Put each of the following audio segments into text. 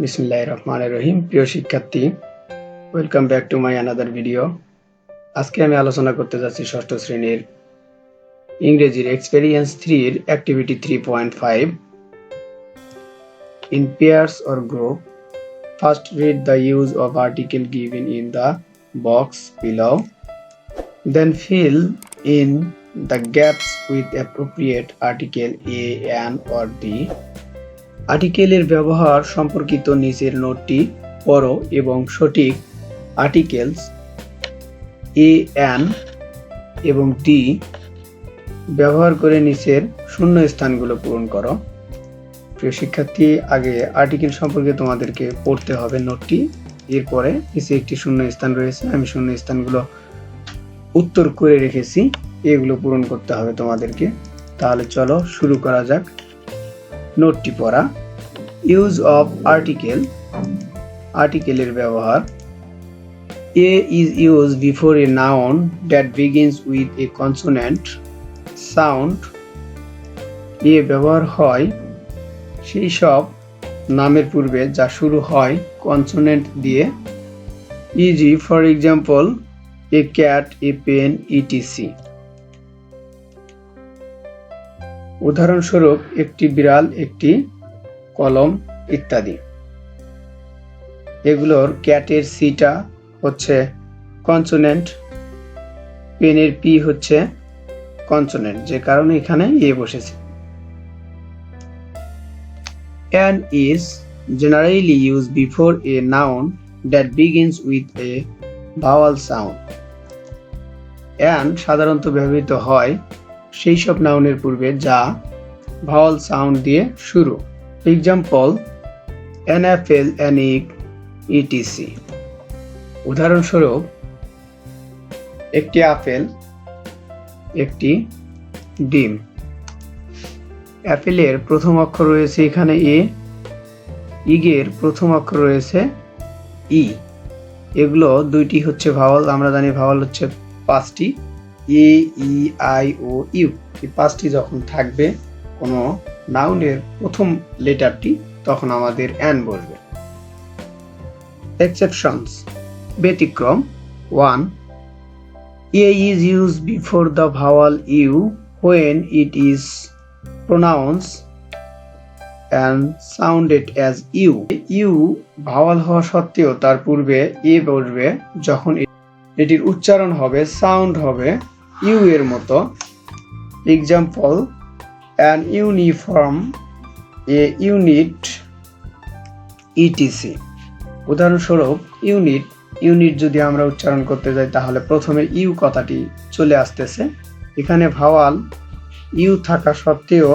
বিসমিল্লাহির রহমানির রহিম। প্রিয় শিক্ষার্থী, welcome back to my another video. আজকে আমি আলোচনা করতে যাচ্ছি ষষ্ঠ শ্রেণীর ইংরেজির এক্সপেরিয়েন্স 3 এর activity 3.5 in pairs or group. First read the use of article given in the box below, then fill in the gaps with appropriate article a, an or the. আর্টিকেলের ব্যবহার সম্পর্কিত নিচের নোটটি পড়ো এবং সঠিক আর্টিকেলস এ, অ্যান এবং the ব্যবহার করে নিচের শূন্য স্থানগুলো পূরণ করো। প্রিয় শিক্ষার্থী, আগে আর্টিকেল সম্পর্কে তোমাদেরকে পড়তে হবে নোটটি, এরপরে নিচে একটি শূন্য স্থান রয়েছে, আমি শূন্য স্থানগুলো উত্তর করে রেখেছি, এগুলো পূরণ করতে হবে তোমাদেরকে। তাহলে চলো শুরু করা যাক নোটটি পড়া। ইউজ অফ আর্টিকেল, আর্টিকেলের ব্যবহার। A is used before a noun that begins with a consonant sound. A ব্যবহার হয় সেই সব নামের পূর্বে যা শুরু হয় কনসোনেন্ট দিয়ে, e.g. for example a cat, a pen, etc. উদাহরণস্বরূপ একটি বিড়াল, একটি কলম ইত্যাদি। এগুলোর ক্যাটের সিটা হচ্ছে কনসোনেন্ট, পেনের পি হচ্ছে কনসোনেন্ট, যে কারণে এখানে এ বসেছে। An is generally used before a noun that begins with a vowel sound. An সাধারণত ব্যবহৃত হয় সেই সব নাউনের পূর্বে যা ভাওয়াল সাউন্ড দিয়ে শুরু। Example an apple, an egg, etc. উদাহরণস্বরূপ একটি আপেল, একটি ডিম। অ্যাপেলের প্রথম অক্ষর রয়েছে এখানে এ, ইগের প্রথম অক্ষর রয়েছে ই। এগুলো দুইটি হচ্ছে ভাওয়াল, আমরা জানি ভাওয়াল হচ্ছে পাঁচটি, এ, ই, আই ও ইউ। এই পাঁচটি যখন থাকবে কোনো নাউনের প্রথম লেটারটি, তখন আমাদের অ্যান বসবে। এক্সেপশনস, ব্যতিক্রম। 1. A is used before the vowel U when it is pronounced and sounded as U. U Bhawal হওয়া সত্ত্বেও তার পূর্বে এ বসবে যখন এটির উচ্চারণ হবে, সাউন্ড হবে ইউ এর মতো। Example an uniform, a unit, etc. উদাহরণস্বরূপ ইউনিট, ইউনিট যদি আমরা উচ্চারণ করতে যাই তাহলে প্রথমে ইউ কথাটি চলে আসতেছে, এখানে ভাওয়াল ইউ থাকা সত্ত্বেও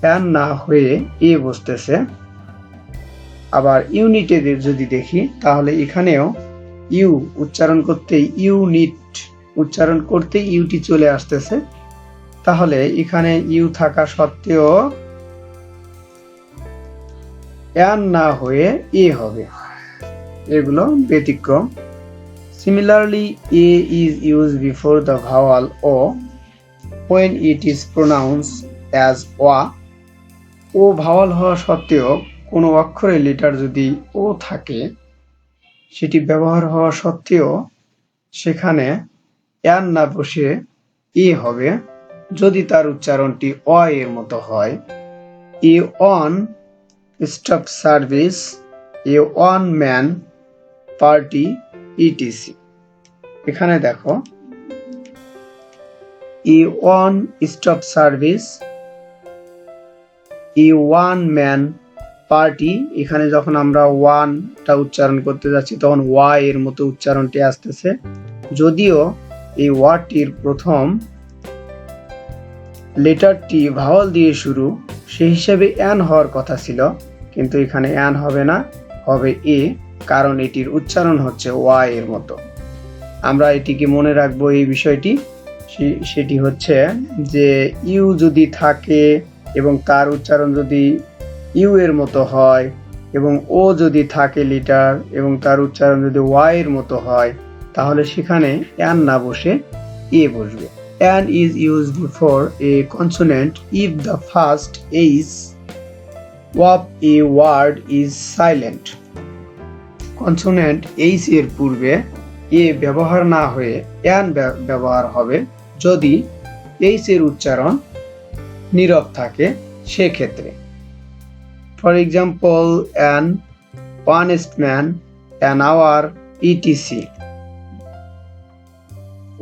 অ্যান না হয়ে এ বসতেছে। আবার ইউনিটে যদি দেখি তাহলে এখানেও ইউ উচ্চারণ করতেই, ইউনিট উচ্চারণ করতে ইউটি চলে আসতেছে, তাহলে এখানে ইউ থাকা সত্ত্বেও অ্যান না হয়ে এ হবে। এগুলো ব্যতিক্রম। Similarly, A is used before the vowel O when it is pronounced as ওয়া। ও ভাওয়াল হওয়া সত্ত্বেও কোনো অক্ষরের লেটার যদি ও থাকে, সেটি ব্যবহার হওয়া সত্ত্বেও সেখানে অ্যান না বসে এ হবে যদি তার উচ্চারণটি অ এর মতো হয়। A one stop service, a one man party, etc. এখানে দেখো a one stop service, a one man party. এখানে যখন আমরা ওয়ানটা উচ্চারণ করতে যাচ্ছি তখন ওয়া এর মতো উচ্চারণটি আসতেছে, যদিও এই ওয়ার্ডটির প্রথম লেটারটি ভাওয়াল দিয়ে শুরু, সেই হিসেবে অ্যান হওয়ার কথা ছিল, কিন্তু এখানে অ্যান হবে না, হবে এ, কারণ এটির উচ্চারণ হচ্ছে ওয়া এর মতো। আমরা এটিকে মনে রাখবো এই বিষয়টি, সেটি হচ্ছে যে ইউ যদি থাকে এবং তার উচ্চারণ যদি ইউ এর মতো হয়, এবং ও যদি থাকে লিটার এবং তার উচ্চারণ যদি ওয়া এর মতো হয়, তাহলে সেখানে অ্যান না বসে এ বসবে। An is used before a consonant if the first is of a word is silent. Consonant H এর পূর্বে এ ব্যবহার না হয়ে অ্যান ব্যবহার হবে যদি এইচ এর উচ্চারণ নীরব থাকে সেক্ষেত্রে। For example an honest man, an hour, etc.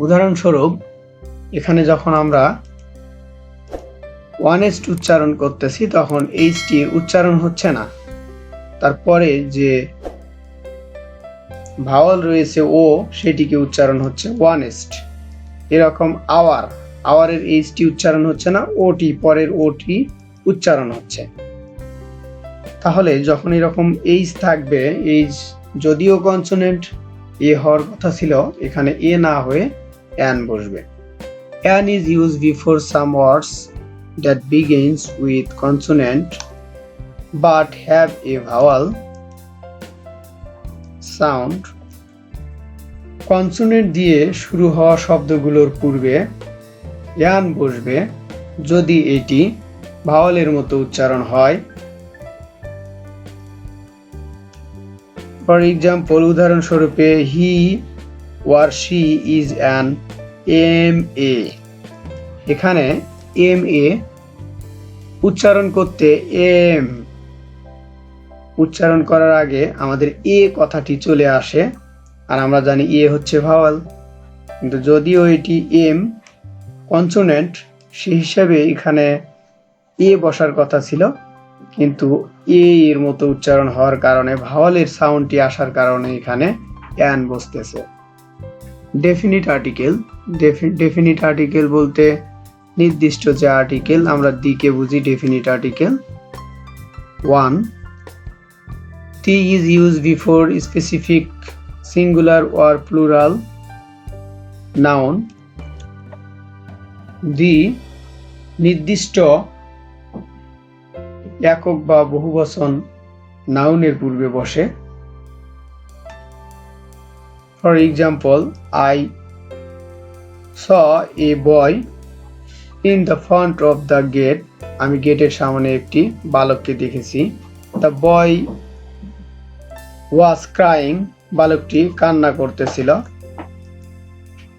উদাহরণস্বরূপ এখানে যখন আমরা honest উচ্চারণ করতেছি তখন এইচটি উচ্চারণ হচ্ছে না, তারপরে যে ভাওয়াল রয়েছে ও সেটিকে উচ্চারণ হচ্ছে honest। এরকম আওয়ারের এইচটি উচ্চারণ হচ্ছে না, ওটি পরের ওটি উচ্চারণ হচ্ছে। তাহলে যখন এরকম এইচ থাকবে, এইচ যদিও কনসোনেন্ট এ হওয়ার কথা ছিল, এখানে এ না হয়ে অ্যান বসবে। An is use before some words that begins with consonant but have a Bhawal sound. Consonant দিয়ে শুরু হওয়া শব্দগুলোর পূর্বে অ্যান বসবে যদি এটি ভাওয়ালের মতো উচ্চারণ হয়। ফর এক্সাম্পল উদাহরণস্বরূপে he were she is an MA। এখানে MA উচ্চারণ করতে উচ্চারণ করার আগে আমাদের এ কথাটি চলে আসে, আর আমরা জানি এ হচ্ছে ভাওয়াল, কিন্তু যদিও এটি কনসোনেন্ট সেই হিসাবে এখানে এ বসার কথা ছিল, কিন্তু এর মতো উচ্চারণ হওয়ার কারণে ভাওয়ালের সাউন্ডটি আসার কারণে এখানে অ্যান বসতেছে। Definite article. ডেফিনিট আর্টিকেল বলতে নির্দিষ্ট যে আর্টিকেল, আমরা দিকে বুঝি definite article. 1. The is used before specific singular or plural noun. The নির্দিষ্ট একক বা বহুবচন নাউনের পূর্বে বসে। For example I saw a boy in the front of the gate. আমি গেটের সামনে একটি বালককে দেখেছি। The boy was crying. বালকটি কান্না করতেছিল।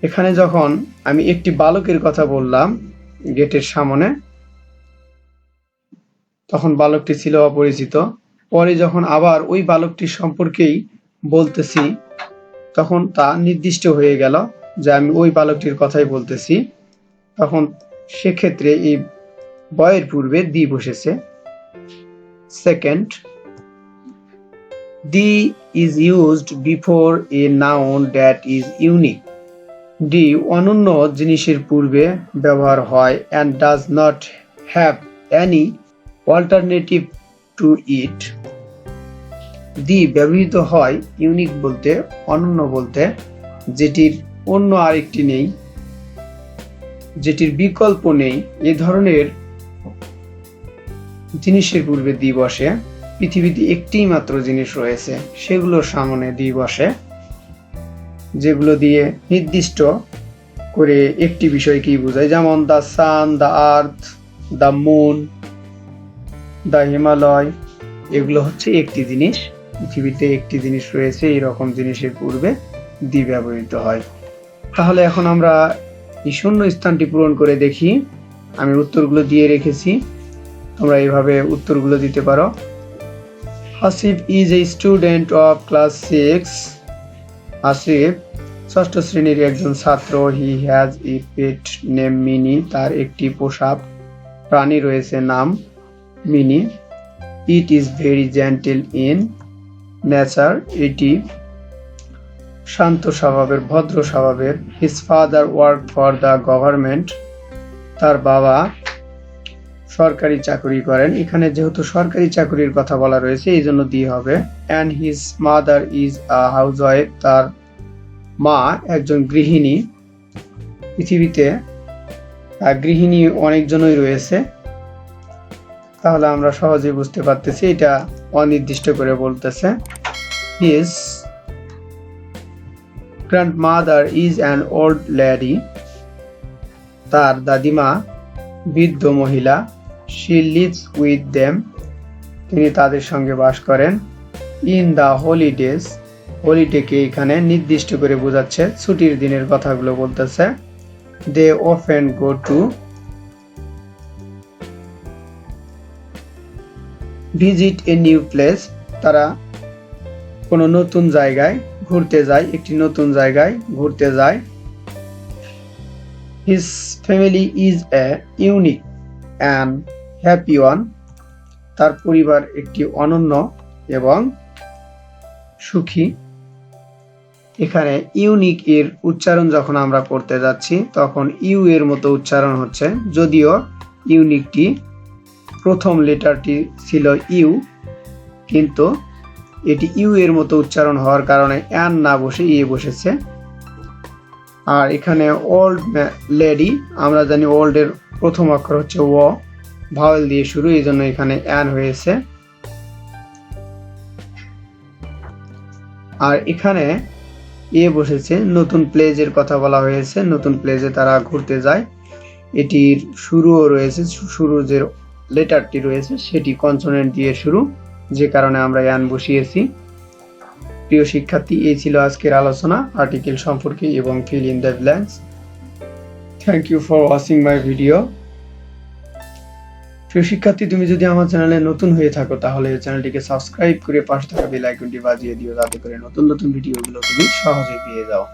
এখানে যখন আমি একটি বালকের কথা বললাম গেটের সামনে, তখন বালকটি ছিল অপরিচিত। পরে যখন আবার ওই বালকটির সম্পর্কেই বলতেছি তখন তা নির্দিষ্ট হয়ে গেল যে আমি ওই বালকটির কথাই বলতেছি। তখন সেক্ষেত্রে এই বয়ের পূর্বে দি বসেছে। Second, the is used before a noun that is unique. দি অনন্য জিনিসের পূর্বে ব্যবহার হয় and does not have any alternative to it. দি ব্যবহৃত হয় ইউনিক বলতে, অনন্য বলতে, যেটির অন্য আরেকটি নেই, যেটির বিকল্প নেই, এ ধরনের জিনিসের পূর্বে দি বসে। পৃথিবীতে একটিই মাত্র জিনিস রয়েছে, সেগুলোর সামনে দি বসে, যেগুলো দিয়ে নির্দিষ্ট করে একটি বিষয়কেই বোঝায়, যেমন the sun, the earth, the moon, the Himalaya. এগুলো হচ্ছে একটি জিনিস, পৃথিবীতে একটি জিনিস রয়েছে, এইরকম জিনিসের পূর্বে দি ব্যবহৃত হয়। তাহলে এখন আমরা এই শূন্য স্থানটি পূরণ করে দেখি। আমি উত্তরগুলো দিয়ে রেখেছি, তোমরা এইভাবে উত্তরগুলো দিতে পারো। Hasib is a student of class 6. Hasib ষষ্ঠ শ্রেণীর একজন ছাত্র। He has a pet name Mini. তার একটি পোষা প্রাণী রয়েছে, নাম Mini. It is very gentle in nature. এটি শান্ত স্বভাবের, ভদ্র স্বভাবের। His father work for the government. তার বাবা সরকারি চাকরি করেন। এখানে যেহেতু সরকারি চাকরির কথা বলা রয়েছে এই জন্য দি হবে। And his mother is a housewife. তার মা একজন গৃহিণী। পৃথিবীতে গৃহিণী অনেকজনই রয়েছে, তাহলে আমরা সহজেই বুঝতে পারতেছি এটা অনির্দিষ্ট করে বলতেছে। His grandmother is an old lady. তার দাদিমা বৃদ্ধ মহিলা। She lives with them. তিনি তাদের সঙ্গে বাস করেন। ইন দ্য হলিডেজ, হলিডেকে এখানে নির্দিষ্ট করে বোঝাচ্ছে, ছুটির দিনের কথাগুলো বলতেছে। They often go to visit a new place, তারা কোনো নতুন জায়গায় ঘুরতে যায়, একটি নতুন জায়গায় ঘুরতে যায়। His family is a unique and happy one, তার পরিবার একটি অনন্য এবং সুখী। এখানে ইউনিক এর উচ্চারণ যখন আমরা করতে যাচ্ছি তখন ইউ এর মতো উচ্চারণ হচ্ছে, যদিও ইউনিকটি প্রথম লেটারটি ছিল ইউ, কিন্তু এটি ইউ এর মতো উচ্চারণ হওয়ার কারণে অ্যান না বসে ইয়ে বসেছে। আর এখানে ওল্ড লেডি, আমরা জানি ওল্ড এর প্রথম অক্ষর হচ্ছে ও, ভাওয়েল দিয়ে শুরু, এই জন্য এখানে অ্যান হয়েছে। আর এখানে এ বসেছে, নতুন প্লেজের কথা বলা হয়েছে, নতুন প্লেজে তারা ঘুরতে যায়। এটির শুরুও রয়েছে, শুরু যে লেটারটি রয়েছে সেটি কনসোনেন্ট দিয়ে শুরু, যে কারণে আমরা অ্যান বসিয়েছি। প্রিয় শিক্ষার্থী, এই ছিল আজকের আলোচনা আর্টিকেল সম্পর্কে এবং fill in the blanks. Thank you for watching my video. প্রিয় শিক্ষার্থী, তুমি যদি আমার চ্যানেলে নতুন হয়ে থাকো তাহলে চ্যানেলটিকে সাবস্ক্রাইব করে পাশে থাকা বেল আইকনটি বাজিয়ে দিও, যাতে করে নতুন নতুন ভিডিওগুলো তুমি সহজেই পেয়ে যাও।